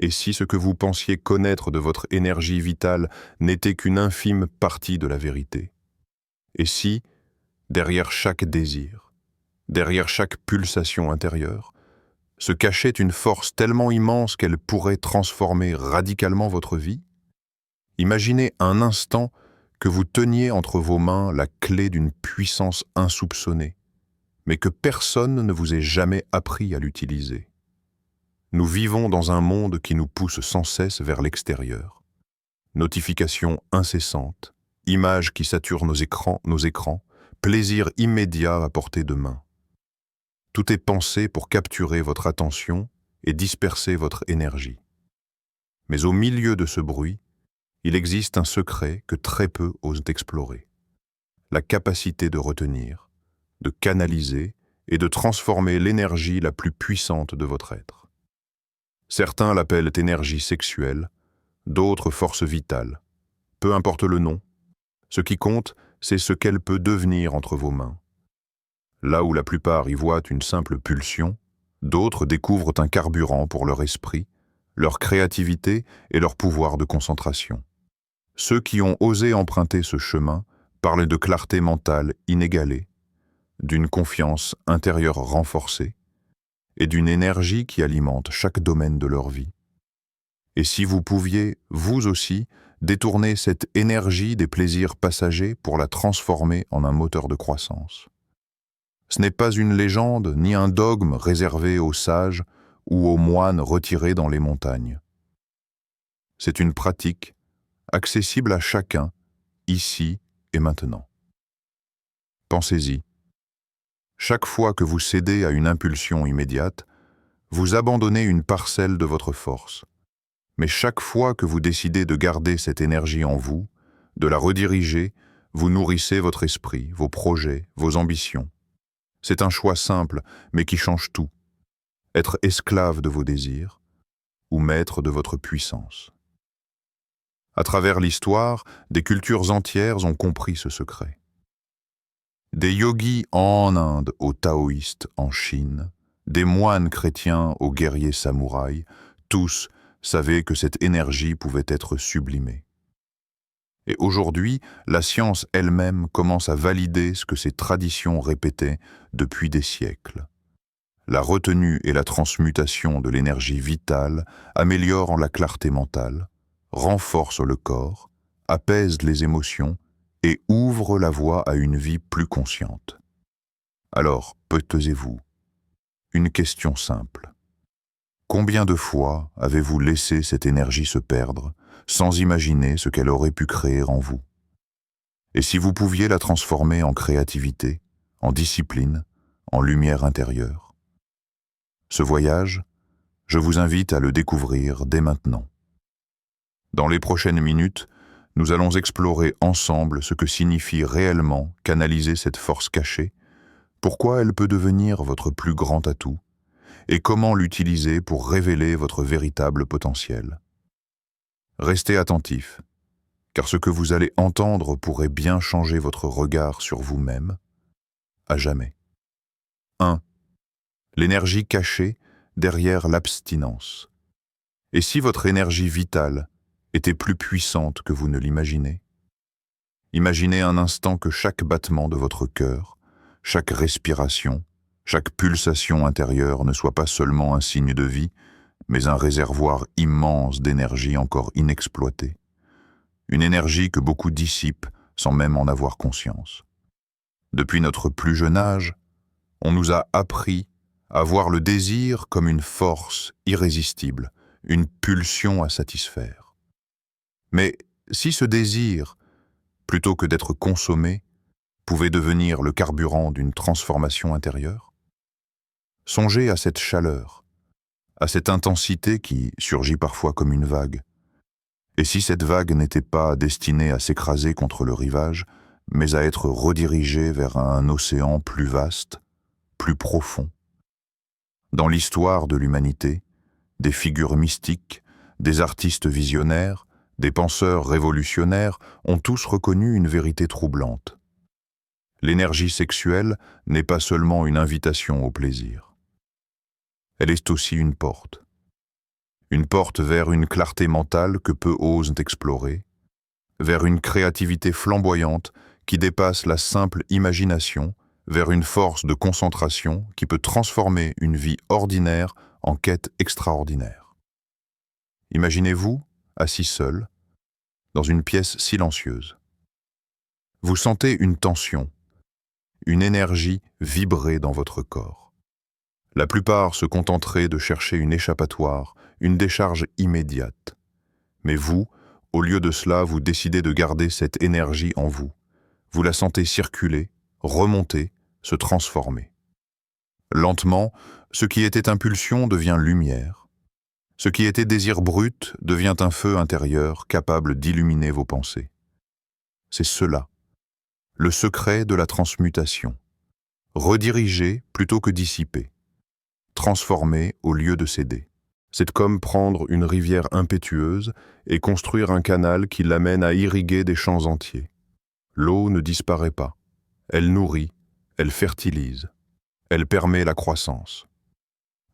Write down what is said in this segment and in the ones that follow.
Et si ce que vous pensiez connaître de votre énergie vitale n'était qu'une infime partie de la vérité? Et si, derrière chaque désir, derrière chaque pulsation intérieure, se cachait une force tellement immense qu'elle pourrait transformer radicalement votre vie? Imaginez un instant que vous teniez entre vos mains la clé d'une puissance insoupçonnée, mais que personne ne vous ait jamais appris à l'utiliser. Nous vivons dans un monde qui nous pousse sans cesse vers l'extérieur. Notifications incessantes, images qui saturent nos écrans, plaisir immédiat à portée de main. Tout est pensé pour capturer votre attention et disperser votre énergie. Mais au milieu de ce bruit, il existe un secret que très peu osent explorer. La capacité de retenir, de canaliser et de transformer l'énergie la plus puissante de votre être. Certains l'appellent énergie sexuelle, d'autres force vitale. Peu importe le nom, ce qui compte, c'est ce qu'elle peut devenir entre vos mains. Là où la plupart y voient une simple pulsion, d'autres découvrent un carburant pour leur esprit, leur créativité et leur pouvoir de concentration. Ceux qui ont osé emprunter ce chemin parlent de clarté mentale inégalée, d'une confiance intérieure renforcée et d'une énergie qui alimente chaque domaine de leur vie. Et si vous pouviez, vous aussi, détourner cette énergie des plaisirs passagers pour la transformer en un moteur de croissance? Ce n'est pas une légende ni un dogme réservé aux sages ou aux moines retirés dans les montagnes. C'est une pratique accessible à chacun, ici et maintenant. Pensez-y. Chaque fois que vous cédez à une impulsion immédiate, vous abandonnez une parcelle de votre force. Mais chaque fois que vous décidez de garder cette énergie en vous, de la rediriger, vous nourrissez votre esprit, vos projets, vos ambitions. C'est un choix simple, mais qui change tout. Être esclave de vos désirs ou maître de votre puissance. À travers l'histoire, des cultures entières ont compris ce secret. Des yogis en Inde aux taoïstes en Chine, des moines chrétiens aux guerriers samouraïs, tous savaient que cette énergie pouvait être sublimée. Et aujourd'hui, la science elle-même commence à valider ce que ces traditions répétaient depuis des siècles. La retenue et la transmutation de l'énergie vitale améliorent la clarté mentale, renforcent le corps, apaisent les émotions et ouvrent la voie à une vie plus consciente. Alors, posez-vous une question simple. Combien de fois avez-vous laissé cette énergie se perdre sans imaginer ce qu'elle aurait pu créer en vous? Et si vous pouviez la transformer en créativité, en discipline, en lumière intérieure? Ce voyage, je vous invite à le découvrir dès maintenant. Dans les prochaines minutes, nous allons explorer ensemble ce que signifie réellement canaliser cette force cachée, pourquoi elle peut devenir votre plus grand atout, et comment l'utiliser pour révéler votre véritable potentiel. Restez attentifs, car ce que vous allez entendre pourrait bien changer votre regard sur vous-même, à jamais. 1. L'énergie cachée derrière l'abstinence. Et si votre énergie vitale était plus puissante que vous ne l'imaginez? Imaginez un instant que chaque battement de votre cœur, chaque respiration, chaque pulsation intérieure ne soit pas seulement un signe de vie, mais un réservoir immense d'énergie encore inexploitée. Une énergie que beaucoup dissipent sans même en avoir conscience. Depuis notre plus jeune âge, on nous a appris à voir le désir comme une force irrésistible, une pulsion à satisfaire. Mais si ce désir, plutôt que d'être consommé, pouvait devenir le carburant d'une transformation intérieure? Songez à cette chaleur, à cette intensité qui surgit parfois comme une vague. Et si cette vague n'était pas destinée à s'écraser contre le rivage, mais à être redirigée vers un océan plus vaste, plus profond? Dans l'histoire de l'humanité, des figures mystiques, des artistes visionnaires, des penseurs révolutionnaires ont tous reconnu une vérité troublante. L'énergie sexuelle n'est pas seulement une invitation au plaisir. Elle est aussi une porte une porte vers une clarté mentale que peu osent explorer, vers une créativité flamboyante qui dépasse la simple imagination, vers une force de concentration qui peut transformer une vie ordinaire en quête extraordinaire. Imaginez-vous, assis seul, dans une pièce silencieuse. Vous sentez une tension, une énergie vibrer dans votre corps. La plupart se contenteraient de chercher une échappatoire, une décharge immédiate. Mais vous, au lieu de cela, vous décidez de garder cette énergie en vous. Vous la sentez circuler, remonter, se transformer. Lentement, ce qui était impulsion devient lumière. Ce qui était désir brut devient un feu intérieur capable d'illuminer vos pensées. C'est cela, le secret de la transmutation. Rediriger plutôt que dissiper. Transformer au lieu de céder. C'est comme prendre une rivière impétueuse et construire un canal qui l'amène à irriguer des champs entiers. L'eau ne disparaît pas. Elle nourrit, elle fertilise, elle permet la croissance.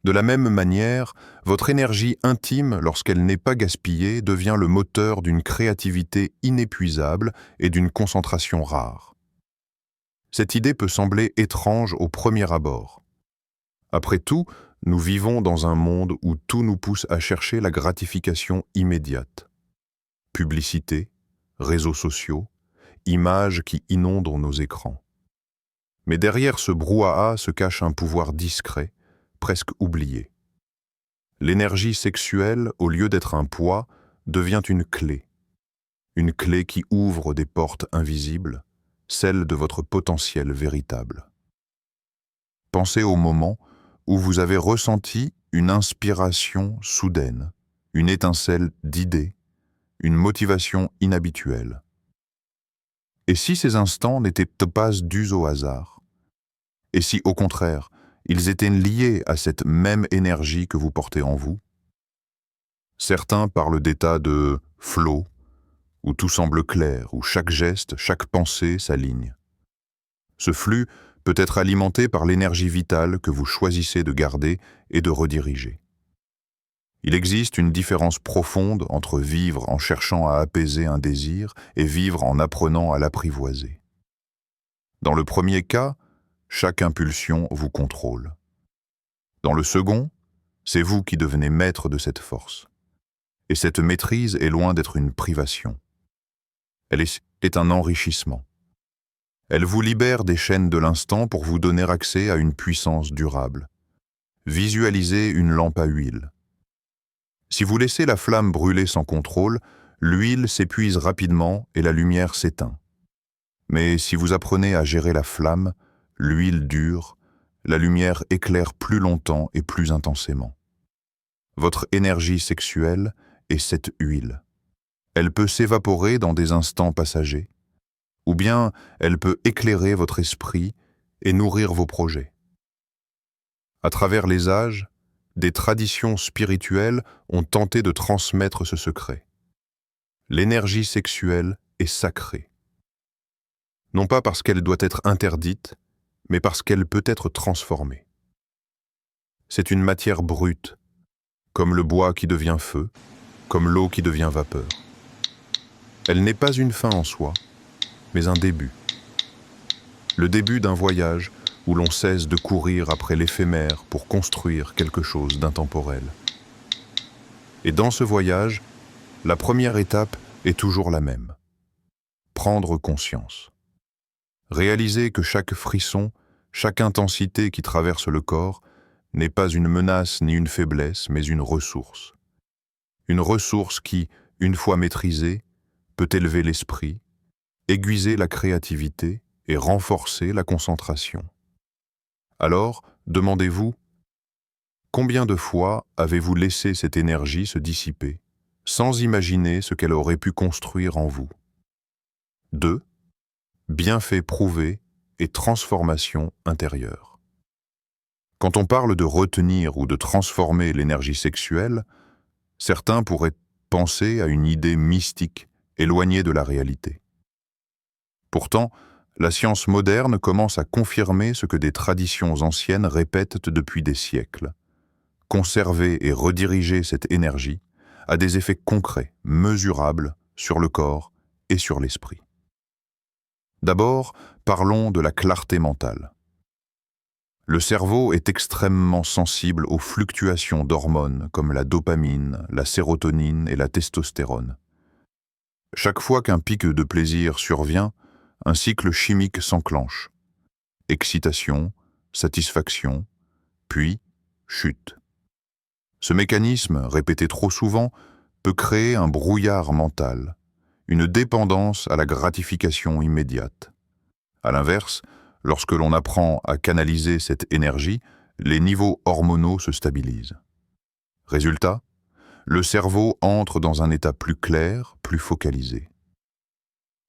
De la même manière, votre énergie intime, lorsqu'elle n'est pas gaspillée, devient le moteur d'une créativité inépuisable et d'une concentration rare. Cette idée peut sembler étrange au premier abord. Après tout, nous vivons dans un monde où tout nous pousse à chercher la gratification immédiate. Publicité, réseaux sociaux, images qui inondent nos écrans. Mais derrière ce brouhaha se cache un pouvoir discret, presque oublié. L'énergie sexuelle, au lieu d'être un poids, devient une clé qui ouvre des portes invisibles, celle de votre potentiel véritable. Pensez au moment où vous avez ressenti une inspiration soudaine, une étincelle d'idées, une motivation inhabituelle. Et si ces instants n'étaient pas dus au hasard? Et si, au contraire, ils étaient liés à cette même énergie que vous portez en vous? Certains parlent d'état de flow, où tout semble clair, où chaque geste, chaque pensée s'aligne. Ce flux peut être alimenté par l'énergie vitale que vous choisissez de garder et de rediriger. Il existe une différence profonde entre vivre en cherchant à apaiser un désir et vivre en apprenant à l'apprivoiser. Dans le premier cas, chaque impulsion vous contrôle. Dans le second, c'est vous qui devenez maître de cette force. Et cette maîtrise est loin d'être une privation. Elle est un enrichissement. Elle vous libère des chaînes de l'instant pour vous donner accès à une puissance durable. Visualisez une lampe à huile. Si vous laissez la flamme brûler sans contrôle, l'huile s'épuise rapidement et la lumière s'éteint. Mais si vous apprenez à gérer la flamme, l'huile dure, la lumière éclaire plus longtemps et plus intensément. Votre énergie sexuelle est cette huile. Elle peut s'évaporer dans des instants passagers, ou bien elle peut éclairer votre esprit et nourrir vos projets. À travers les âges, des traditions spirituelles ont tenté de transmettre ce secret. L'énergie sexuelle est sacrée. Non pas parce qu'elle doit être interdite, mais parce qu'elle peut être transformée. C'est une matière brute, comme le bois qui devient feu, comme l'eau qui devient vapeur. Elle n'est pas une fin en soi, mais un début. Le début d'un voyage où l'on cesse de courir après l'éphémère pour construire quelque chose d'intemporel. Et dans ce voyage, la première étape est toujours la même. Prendre conscience. Réaliser que chaque frisson, chaque intensité qui traverse le corps n'est pas une menace ni une faiblesse, mais une ressource. Une ressource qui, une fois maîtrisée, peut élever l'esprit, aiguiser la créativité et renforcer la concentration. Alors, demandez-vous, combien de fois avez-vous laissé cette énergie se dissiper, sans imaginer ce qu'elle aurait pu construire en vous? 2. Bienfaits prouvés et transformation intérieure. Quand on parle de retenir ou de transformer l'énergie sexuelle, certains pourraient penser à une idée mystique, éloignée de la réalité. Pourtant, la science moderne commence à confirmer ce que des traditions anciennes répètent depuis des siècles. conserver et rediriger cette énergie a des effets concrets, mesurables sur le corps et sur l'esprit. D'abord, parlons de la clarté mentale. Le cerveau est extrêmement sensible aux fluctuations d'hormones comme la dopamine, la sérotonine et la testostérone. Chaque fois qu'un pic de plaisir survient, un cycle chimique s'enclenche. Excitation, satisfaction, puis chute. Ce mécanisme, répété trop souvent, peut créer un brouillard mental, une dépendance à la gratification immédiate. À l'inverse, lorsque l'on apprend à canaliser cette énergie, les niveaux hormonaux se stabilisent. Résultat, le cerveau entre dans un état plus clair, plus focalisé.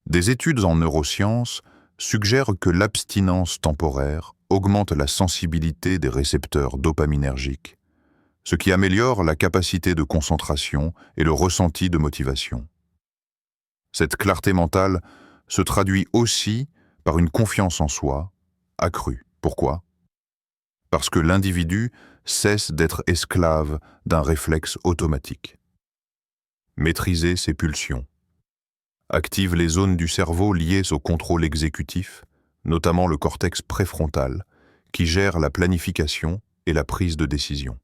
Des études en neurosciences suggèrent que l'abstinence temporaire augmente la sensibilité des récepteurs dopaminergiques, ce qui améliore la capacité de concentration et le ressenti de motivation. Cette clarté mentale se traduit aussi par une confiance en soi accrue. Pourquoi? Parce que l'individu cesse d'être esclave d'un réflexe automatique. Maîtriser ses pulsions. Active les zones du cerveau liées au contrôle exécutif, notamment le cortex préfrontal, qui gère la planification et la prise de décision.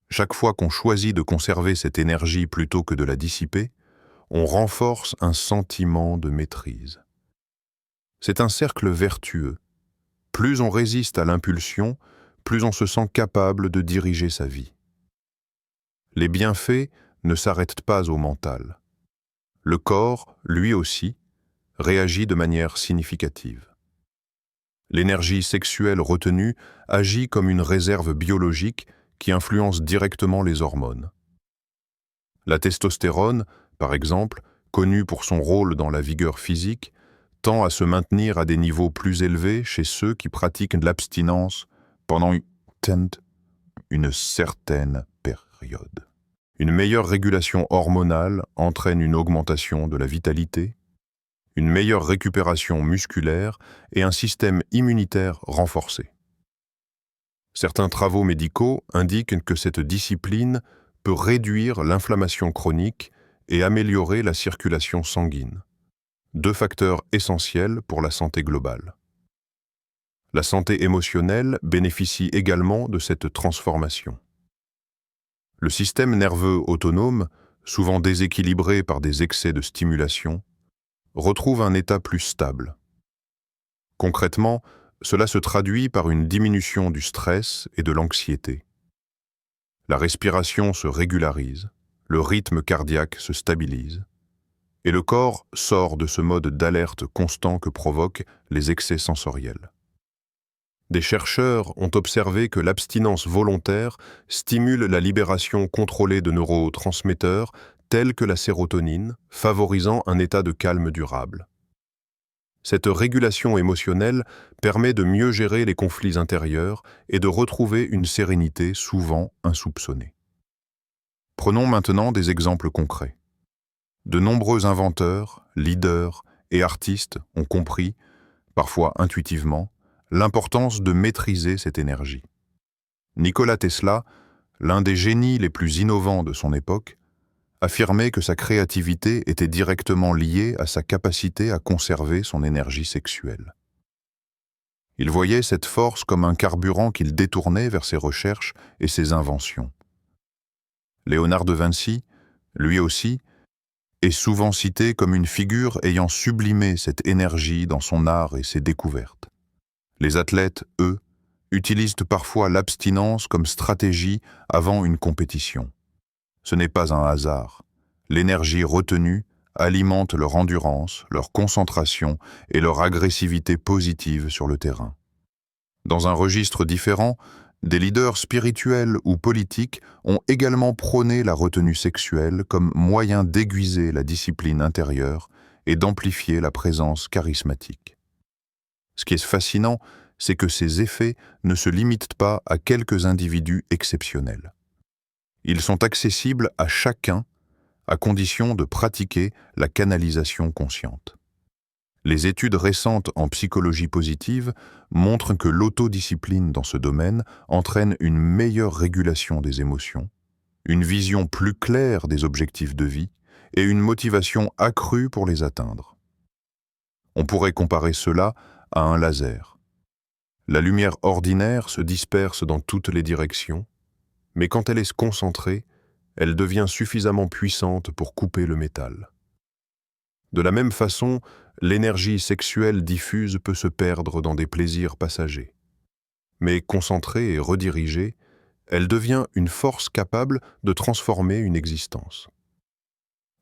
Chaque fois qu'on choisit de conserver cette énergie plutôt que de la dissiper, on renforce un sentiment de maîtrise. C'est un cercle vertueux. Plus on résiste à l'impulsion, plus on se sent capable de diriger sa vie. Les bienfaits ne s'arrêtent pas au mental. Le corps, lui aussi, réagit de manière significative. L'énergie sexuelle retenue agit comme une réserve biologique qui influence directement les hormones. La testostérone, par exemple, connue pour son rôle dans la vigueur physique, tend à se maintenir à des niveaux plus élevés chez ceux qui pratiquent l'abstinence pendant une certaine période. Une meilleure régulation hormonale entraîne une augmentation de la vitalité, une meilleure récupération musculaire et un système immunitaire renforcé. Certains travaux médicaux indiquent que cette discipline peut réduire l'inflammation chronique et améliorer la circulation sanguine, deux facteurs essentiels pour la santé globale. La santé émotionnelle bénéficie également de cette transformation. Le système nerveux autonome, souvent déséquilibré par des excès de stimulation, retrouve un état plus stable. Concrètement, cela se traduit par une diminution du stress et de l'anxiété. La respiration se régularise, le rythme cardiaque se stabilise, et le corps sort de ce mode d'alerte constant que provoquent les excès sensoriels. Des chercheurs ont observé que l'abstinence volontaire stimule la libération contrôlée de neurotransmetteurs tels que la sérotonine, favorisant un état de calme durable. Cette régulation émotionnelle permet de mieux gérer les conflits intérieurs et de retrouver une sérénité souvent insoupçonnée. Prenons maintenant des exemples concrets. De nombreux inventeurs, leaders et artistes ont compris, parfois intuitivement, l'importance de maîtriser cette énergie. Nikola Tesla, l'un des génies les plus innovants de son époque, affirmait que sa créativité était directement liée à sa capacité à conserver son énergie sexuelle. Il voyait cette force comme un carburant qu'il détournait vers ses recherches et ses inventions. Léonard de Vinci, lui aussi, est souvent cité comme une figure ayant sublimé cette énergie dans son art et ses découvertes. Les athlètes, eux, utilisent parfois l'abstinence comme stratégie avant une compétition. Ce n'est pas un hasard. L'énergie retenue alimente leur endurance, leur concentration et leur agressivité positive sur le terrain. Dans un registre différent, des leaders spirituels ou politiques ont également prôné la retenue sexuelle comme moyen d'aiguiser la discipline intérieure et d'amplifier la présence charismatique. Ce qui est fascinant, c'est que ces effets ne se limitent pas à quelques individus exceptionnels. Ils sont accessibles à chacun à condition de pratiquer la canalisation consciente. Les études récentes en psychologie positive montrent que l'autodiscipline dans ce domaine entraîne une meilleure régulation des émotions, une vision plus claire des objectifs de vie et une motivation accrue pour les atteindre. On pourrait comparer cela à un laser. La lumière ordinaire se disperse dans toutes les directions, mais quand elle est concentrée, elle devient suffisamment puissante pour couper le métal. De la même façon, l'énergie sexuelle diffuse peut se perdre dans des plaisirs passagers. Mais concentrée et redirigée, elle devient une force capable de transformer une existence.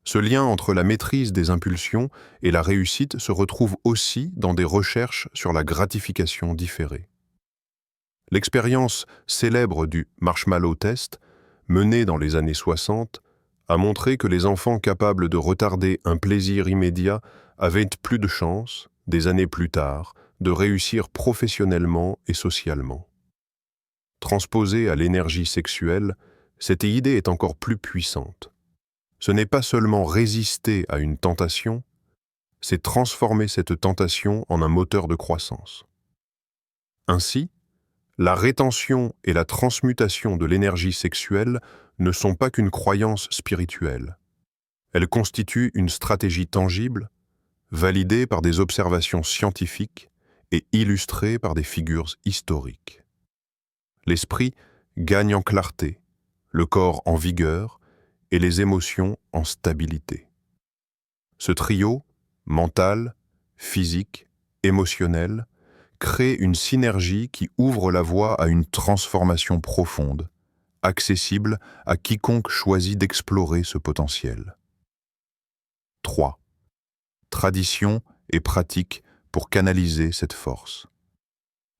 Ce lien entre la maîtrise des impulsions et la réussite se retrouve aussi dans des recherches sur la gratification différée. L'expérience célèbre du Marshmallow Test, menée dans les années 60, a montré que les enfants capables de retarder un plaisir immédiat avaient plus de chances, des années plus tard, de réussir professionnellement et socialement. Transposée à l'énergie sexuelle, cette idée est encore plus puissante. Ce n'est pas seulement résister à une tentation, c'est transformer cette tentation en un moteur de croissance. Ainsi, la rétention et la transmutation de l'énergie sexuelle ne sont pas qu'une croyance spirituelle. Elles constituent une stratégie tangible, validée par des observations scientifiques et illustrée par des figures historiques. L'esprit gagne en clarté, le corps en vigueur et les émotions en stabilité. Ce trio, mental, physique, émotionnel, crée une synergie qui ouvre la voie à une transformation profonde, accessible à quiconque choisit d'explorer ce potentiel. 3. Tradition et pratique pour canaliser cette force.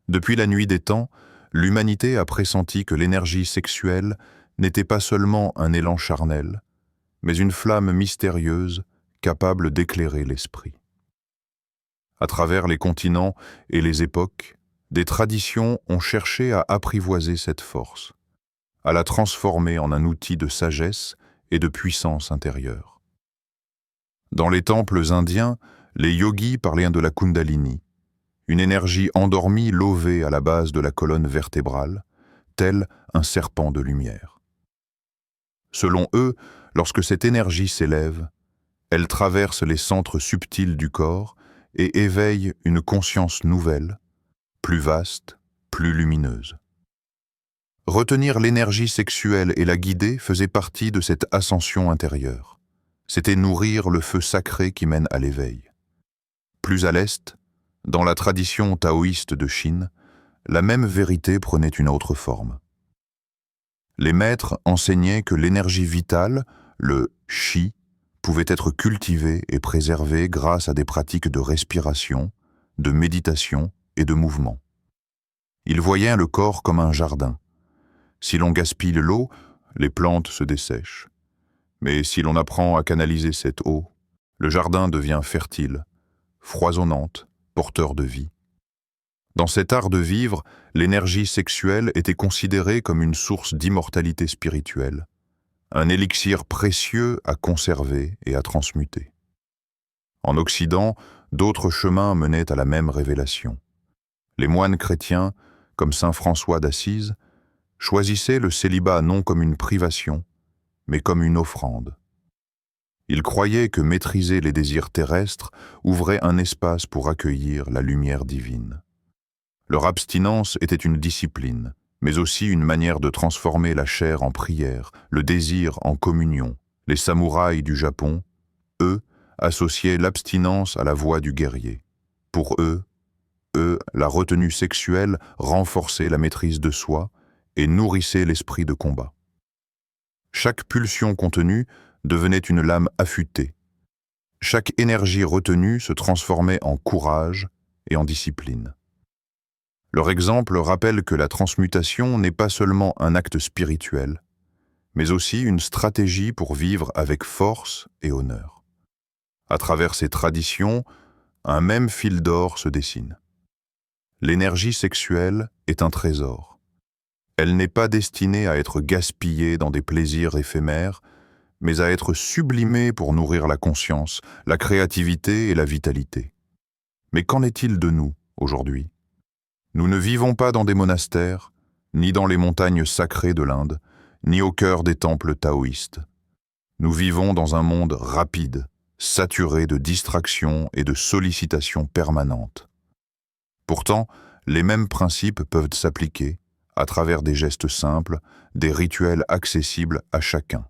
Depuis la nuit des temps, l'humanité a pressenti que l'énergie sexuelle n'était pas seulement un élan charnel, mais une flamme mystérieuse capable d'éclairer l'esprit. À travers les continents et les époques, des traditions ont cherché à apprivoiser cette force, à la transformer en un outil de sagesse et de puissance intérieure. Dans les temples indiens, les yogis parlaient de la Kundalini, une énergie endormie levée à la base de la colonne vertébrale, tel un serpent de lumière. Selon eux, lorsque cette énergie s'élève, elle traverse les centres subtils du corps et éveille une conscience nouvelle, plus vaste, plus lumineuse. Retenir l'énergie sexuelle et la guider faisait partie de cette ascension intérieure. C'était nourrir le feu sacré qui mène à l'éveil. Plus à l'est, dans la tradition taoïste de Chine, la même vérité prenait une autre forme. Les maîtres enseignaient que l'énergie vitale, le chi, pouvait être cultivée et préservée grâce à des pratiques de respiration, de méditation et de mouvement. Ils voyaient le corps comme un jardin. Si l'on gaspille l'eau, les plantes se dessèchent. Mais si l'on apprend à canaliser cette eau, le jardin devient fertile, foisonnante, porteur de vie. Dans cet art de vivre, l'énergie sexuelle était considérée comme une source d'immortalité spirituelle, un élixir précieux à conserver et à transmuter. En Occident, d'autres chemins menaient à la même révélation. Les moines chrétiens, comme saint François d'Assise, choisissaient le célibat non comme une privation, mais comme une offrande. Ils croyaient que maîtriser les désirs terrestres ouvrait un espace pour accueillir la lumière divine. Leur abstinence était une discipline, mais aussi une manière de transformer la chair en prière, le désir en communion. Les samouraïs du Japon, eux, associaient l'abstinence à la voie du guerrier. Pour eux, la retenue sexuelle renforçait la maîtrise de soi et nourrissait l'esprit de combat. Chaque pulsion contenue devenait une lame affûtée. Chaque énergie retenue se transformait en courage et en discipline. Leur exemple rappelle que la transmutation n'est pas seulement un acte spirituel, mais aussi une stratégie pour vivre avec force et honneur. À travers ces traditions, un même fil d'or se dessine. L'énergie sexuelle est un trésor. Elle n'est pas destinée à être gaspillée dans des plaisirs éphémères, mais à être sublimée pour nourrir la conscience, la créativité et la vitalité. Mais qu'en est-il de nous, aujourd'hui? Nous ne vivons pas dans des monastères, ni dans les montagnes sacrées de l'Inde, ni au cœur des temples taoïstes. Nous vivons dans un monde rapide, saturé de distractions et de sollicitations permanentes. Pourtant, les mêmes principes peuvent s'appliquer, à travers des gestes simples, des rituels accessibles à chacun.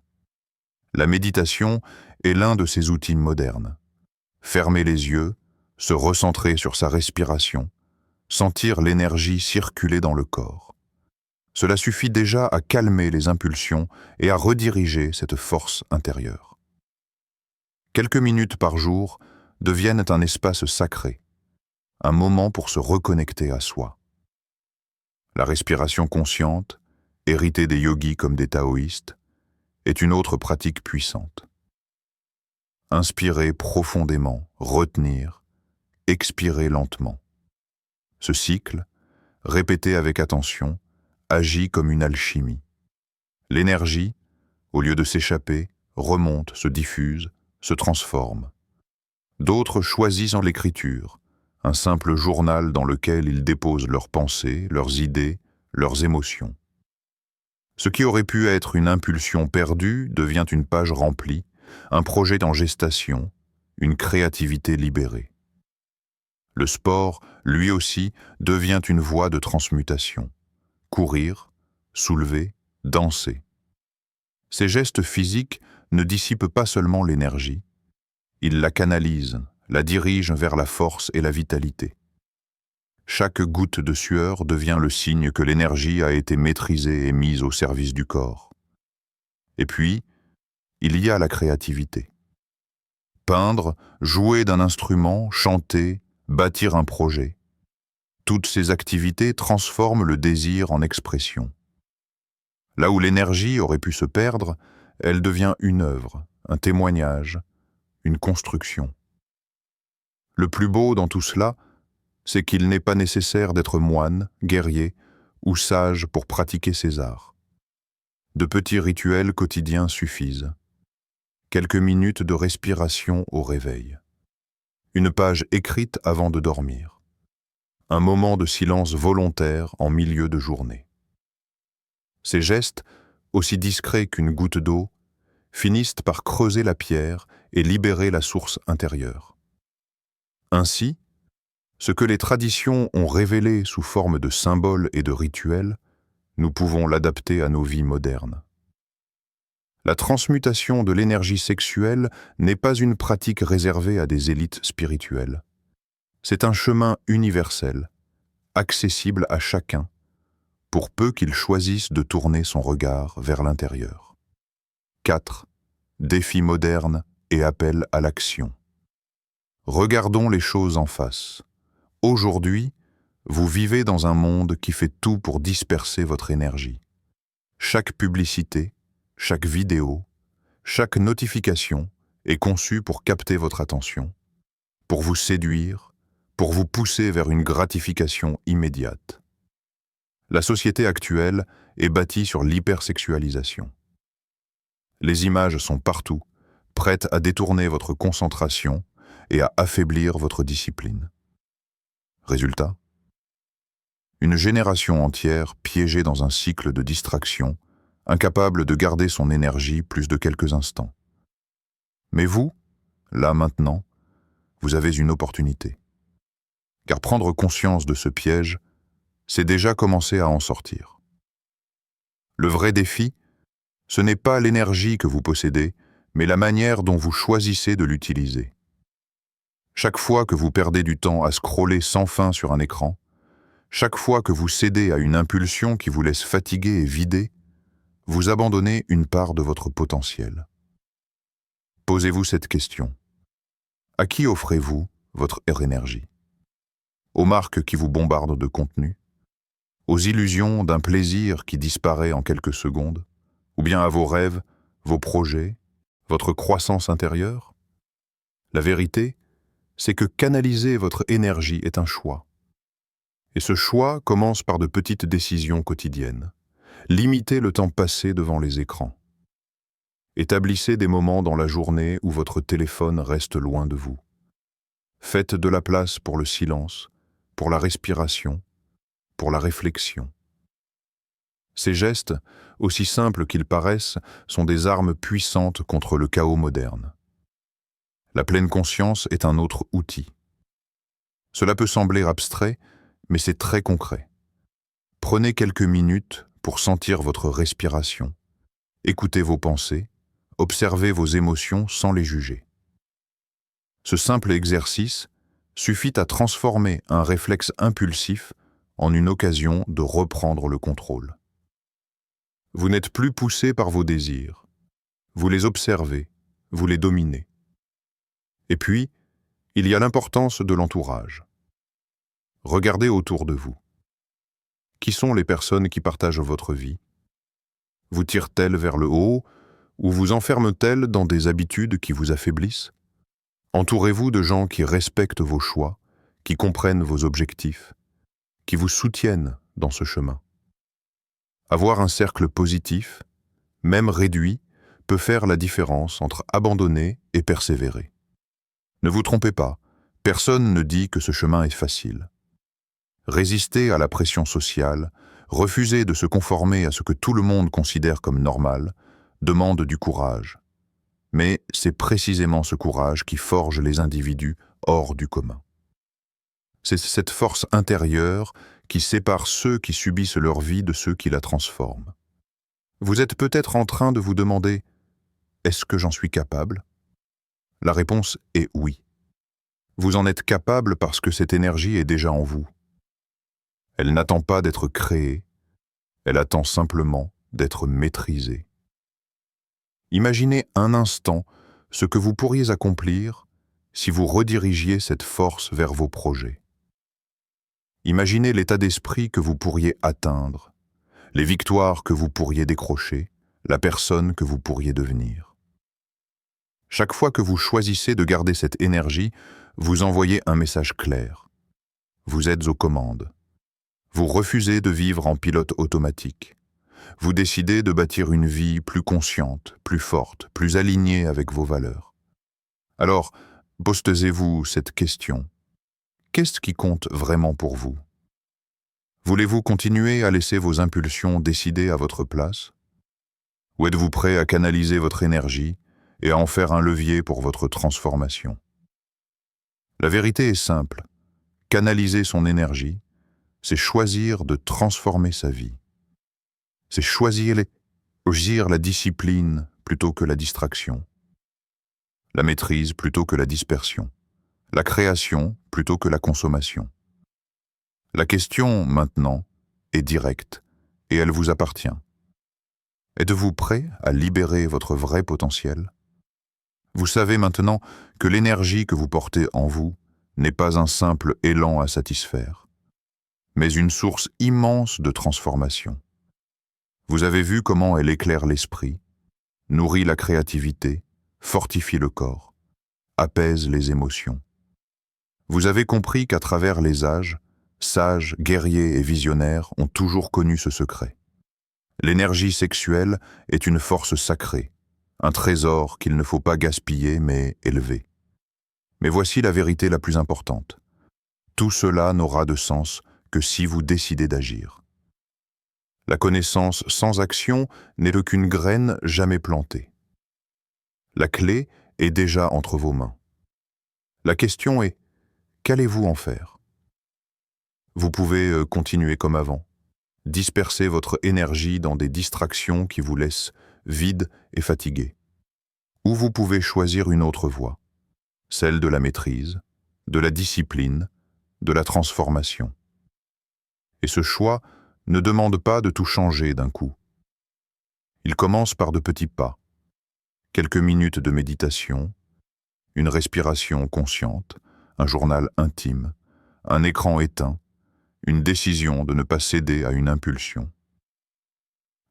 La méditation est l'un de ces outils modernes. Fermer les yeux, se recentrer sur sa respiration, sentir l'énergie circuler dans le corps. Cela suffit déjà à calmer les impulsions et à rediriger cette force intérieure. Quelques minutes par jour deviennent un espace sacré, un moment pour se reconnecter à soi. La respiration consciente, héritée des yogis comme des taoïstes, est une autre pratique puissante. Inspirer profondément, retenir, expirer lentement. Ce cycle, répété avec attention, agit comme une alchimie. L'énergie, au lieu de s'échapper, remonte, se diffuse, se transforme. D'autres choisissent en l'écriture, un simple journal dans lequel ils déposent leurs pensées, leurs idées, leurs émotions. Ce qui aurait pu être une impulsion perdue devient une page remplie, un projet en gestation, une créativité libérée. Le sport, lui aussi, devient une voie de transmutation. Courir, soulever, danser. Ces gestes physiques ne dissipent pas seulement l'énergie, ils la canalisent, la dirigent vers la force et la vitalité. Chaque goutte de sueur devient le signe que l'énergie a été maîtrisée et mise au service du corps. Et puis, il y a la créativité. Peindre, jouer d'un instrument, chanter, bâtir un projet. Toutes ces activités transforment le désir en expression. Là où l'énergie aurait pu se perdre, elle devient une œuvre, un témoignage, une construction. Le plus beau dans tout cela, c'est qu'il n'est pas nécessaire d'être moine, guerrier ou sage pour pratiquer ces arts. De petits rituels quotidiens suffisent. Quelques minutes de respiration au réveil. Une page écrite avant de dormir. Un moment de silence volontaire en milieu de journée. Ces gestes, aussi discrets qu'une goutte d'eau, finissent par creuser la pierre et libérer la source intérieure. Ainsi, ce que les traditions ont révélé sous forme de symboles et de rituels, nous pouvons l'adapter à nos vies modernes. La transmutation de l'énergie sexuelle n'est pas une pratique réservée à des élites spirituelles. C'est un chemin universel, accessible à chacun, pour peu qu'il choisisse de tourner son regard vers l'intérieur. 4. Défi moderne et appel à l'action. Regardons les choses en face. Aujourd'hui, vous vivez dans un monde qui fait tout pour disperser votre énergie. Chaque publicité, chaque vidéo, chaque notification est conçue pour capter votre attention, pour vous séduire, pour vous pousser vers une gratification immédiate. La société actuelle est bâtie sur l'hypersexualisation. Les images sont partout, prêtes à détourner votre concentration et à affaiblir votre discipline. Résultat ? Une génération entière piégée dans un cycle de distraction, incapable de garder son énergie plus de quelques instants. Mais vous, là maintenant, vous avez une opportunité. Car prendre conscience de ce piège, c'est déjà commencer à en sortir. Le vrai défi, ce n'est pas l'énergie que vous possédez, mais la manière dont vous choisissez de l'utiliser. Chaque fois que vous perdez du temps à scroller sans fin sur un écran, chaque fois que vous cédez à une impulsion qui vous laisse fatigué et vidé, vous abandonnez une part de votre potentiel. Posez-vous cette question. À qui offrez-vous votre énergie ? Aux marques qui vous bombardent de contenu ? Aux illusions d'un plaisir qui disparaît en quelques secondes ? Ou bien à vos rêves, vos projets, votre croissance intérieure ? La vérité, c'est que canaliser votre énergie est un choix. Et ce choix commence par de petites décisions quotidiennes. Limitez le temps passé devant les écrans. Établissez des moments dans la journée où votre téléphone reste loin de vous. Faites de la place pour le silence, pour la respiration, pour la réflexion. Ces gestes, aussi simples qu'ils paraissent, sont des armes puissantes contre le chaos moderne. La pleine conscience est un autre outil. Cela peut sembler abstrait, mais c'est très concret. Prenez quelques minutes pour sentir votre respiration, écoutez vos pensées, observez vos émotions sans les juger. Ce simple exercice suffit à transformer un réflexe impulsif en une occasion de reprendre le contrôle. Vous n'êtes plus poussé par vos désirs. Vous les observez, vous les dominez. Et puis, il y a l'importance de l'entourage. Regardez autour de vous. Qui sont les personnes qui partagent votre vie? Vous tirent-elles vers le haut ou vous enferment-elles dans des habitudes qui vous affaiblissent? Entourez-vous de gens qui respectent vos choix, qui comprennent vos objectifs, qui vous soutiennent dans ce chemin. Avoir un cercle positif, même réduit, peut faire la différence entre abandonner et persévérer. Ne vous trompez pas, personne ne dit que ce chemin est facile. Résister à la pression sociale, refuser de se conformer à ce que tout le monde considère comme normal, demande du courage. Mais c'est précisément ce courage qui forge les individus hors du commun. C'est cette force intérieure qui sépare ceux qui subissent leur vie de ceux qui la transforment. Vous êtes peut-être en train de vous demander « Est-ce que j'en suis capable ?» La réponse est oui. Vous en êtes capable parce que cette énergie est déjà en vous. Elle n'attend pas d'être créée, elle attend simplement d'être maîtrisée. Imaginez un instant ce que vous pourriez accomplir si vous redirigiez cette force vers vos projets. Imaginez l'état d'esprit que vous pourriez atteindre, les victoires que vous pourriez décrocher, la personne que vous pourriez devenir. Chaque fois que vous choisissez de garder cette énergie, vous envoyez un message clair. Vous êtes aux commandes. Vous refusez de vivre en pilote automatique. Vous décidez de bâtir une vie plus consciente, plus forte, plus alignée avec vos valeurs. Alors, posez-vous cette question. Qu'est-ce qui compte vraiment pour vous? Voulez-vous continuer à laisser vos impulsions décider à votre place? Ou êtes-vous prêt à canaliser votre énergie et à en faire un levier pour votre transformation? La vérité est simple. Canaliser son énergie, c'est choisir de transformer sa vie. C'est choisir la discipline plutôt que la distraction, la maîtrise plutôt que la dispersion, la création plutôt que la consommation. La question, maintenant, est directe et elle vous appartient. Êtes-vous prêt à libérer votre vrai potentiel? Vous savez maintenant que l'énergie que vous portez en vous n'est pas un simple élan à satisfaire, mais une source immense de transformation. Vous avez vu comment elle éclaire l'esprit, nourrit la créativité, fortifie le corps, apaise les émotions. Vous avez compris qu'à travers les âges, sages, guerriers et visionnaires ont toujours connu ce secret. L'énergie sexuelle est une force sacrée, un trésor qu'il ne faut pas gaspiller mais élever. Mais voici la vérité la plus importante. Tout cela n'aura de sens que si vous décidez d'agir. La connaissance sans action n'est qu'une graine jamais plantée. La clé est déjà entre vos mains. La question est, qu'allez-vous en faire? Vous pouvez continuer comme avant, disperser votre énergie dans des distractions qui vous laissent vides et fatigués. Ou vous pouvez choisir une autre voie, celle de la maîtrise, de la discipline, de la transformation. Et ce choix ne demande pas de tout changer d'un coup. Il commence par de petits pas, quelques minutes de méditation, une respiration consciente, un journal intime, un écran éteint, une décision de ne pas céder à une impulsion.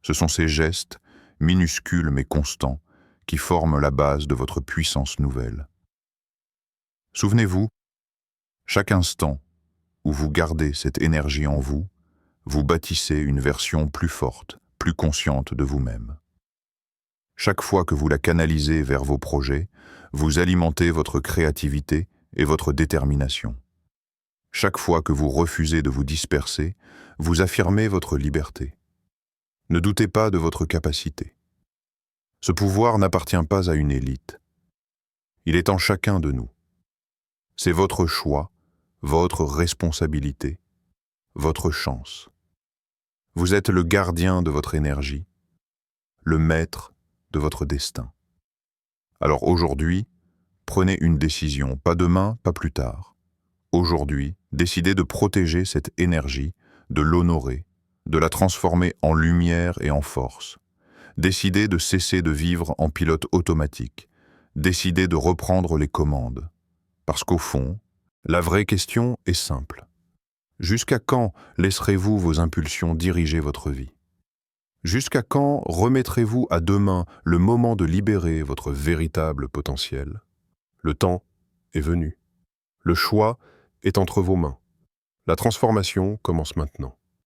Ce sont ces gestes, minuscules mais constants, qui forment la base de votre puissance nouvelle. Souvenez-vous, chaque instant où vous gardez cette énergie en vous, vous bâtissez une version plus forte, plus consciente de vous-même. Chaque fois que vous la canalisez vers vos projets, vous alimentez votre créativité et votre détermination. Chaque fois que vous refusez de vous disperser, vous affirmez votre liberté. Ne doutez pas de votre capacité. Ce pouvoir n'appartient pas à une élite. Il est en chacun de nous. C'est votre choix, votre responsabilité, votre chance. Vous êtes le gardien de votre énergie, le maître de votre destin. Alors aujourd'hui, prenez une décision, pas demain, pas plus tard. Aujourd'hui, décidez de protéger cette énergie, de l'honorer, de la transformer en lumière et en force. Décidez de cesser de vivre en pilote automatique. Décidez de reprendre les commandes. Parce qu'au fond, la vraie question est simple. Jusqu'à quand laisserez-vous vos impulsions diriger votre vie? Jusqu'à quand remettrez-vous à demain le moment de libérer votre véritable potentiel? Le temps est venu. Le choix est entre vos mains. La transformation commence maintenant.